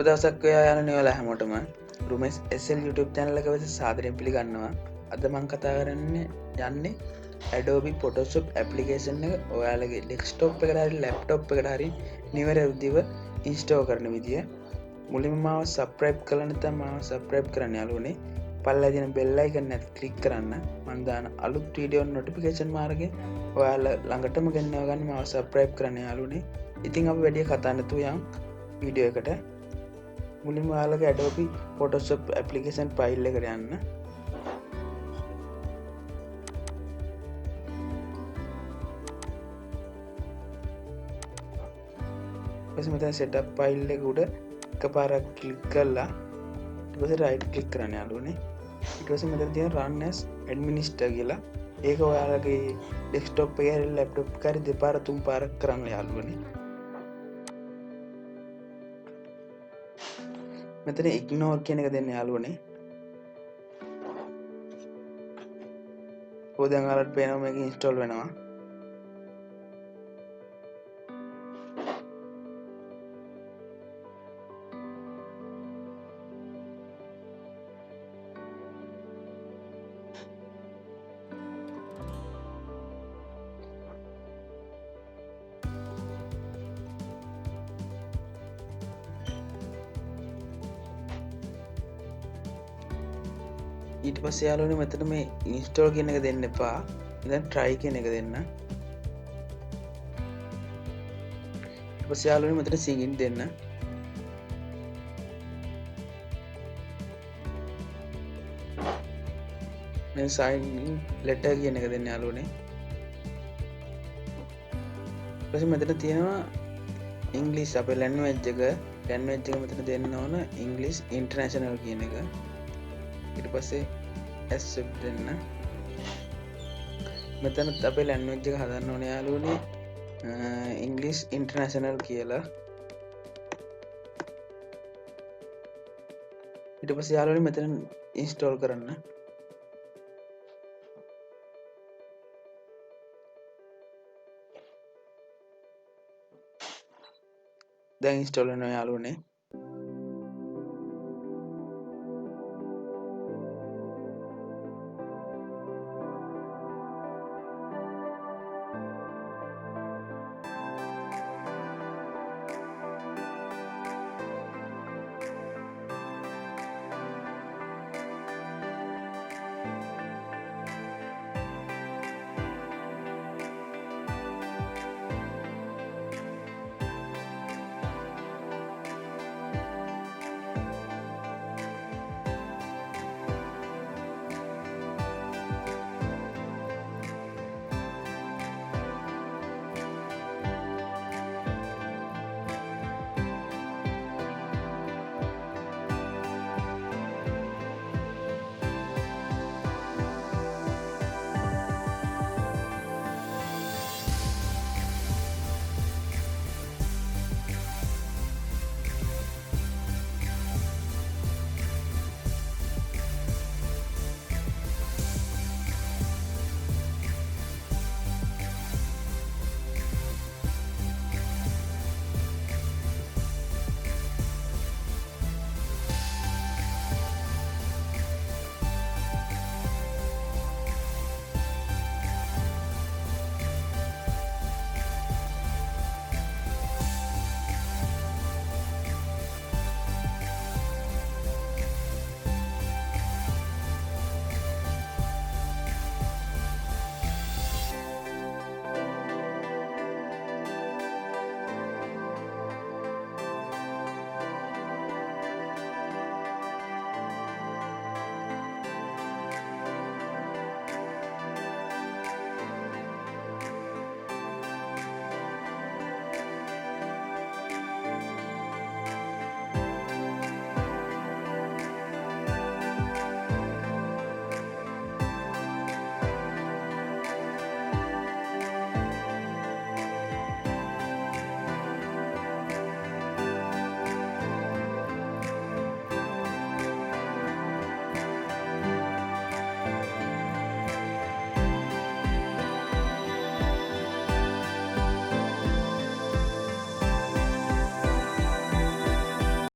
සුබ දවසක් ඔයා යන ඔයාලා හැමෝටම Rumesh SL YouTube channel එක වෙත සාදරයෙන් පිළිගන්නවා. අද මම කතා කරන්නේ adobe Photoshop application එක ඔයාලගේ desktop එකට හරි laptop එකට හරි නිවැරදිව install කරන විදිය. මුලින්ම මාව subscribe කරලා නැත්නම් මාව subscribe කරන්න යාළුවනේ. පල්ලෙහා තියෙන bell icon එක click කරන්න. මම දාන අලුත් වීඩියෝ notification මාර්ගය ඔයාලා ළඟටම ගෙන්නව ගන්න මාව subscribe කරන්න යාළුවනේ. ඉතින් අපි වැඩි කතා නැතුව යමු වීඩියෝ එකට. මුලින්ම ඔයාලගේ adobe Photoshop application file එකට යන්න. ඊපස්සේ මෙතන setup file එක උඩ එකපාරක් click කරලා ඊට පස්සේ right click කරන්න යාළුවනේ. ඊට පස්සේ මෙතන තියෙන run as administrator කියලා. ඒක ඔයාලගේ desktop එකේ හරි laptop එකේ හරි දෙපාර තුන් පාරක් කරන්න යාළුවනේ. මෙතන ignore කියන එක දෙන්න යාළුවනේ. ඔය දැන් ඔයාලට පේනවා මේක install වෙනවා. ඊට පස්සේ යාළුවනේ මෙතන මේ install කියන එක දෙන්න එපා. දැන් try කියන එක දෙන්න. ඊට පස්සේ යාළුවනේ මෙතන sign දෙන්න. මේ sign in letter කියන එක දෙන්න යාළුවනේ. ඊට පස්සේ මෙතන තියෙනවා English අපේ language එක මෙතන දෙන්න ඕන English international කියන එක. ඊට පස්සේ accept දෙන්න. මෙතන අපේ language එක හදන්න ඕනේ යාළුවනේ English international කියලා. ඊට පස්සේ යාළුවනේ මෙතන install කරන්න. දැන් install වෙනවා යාළුවනේ.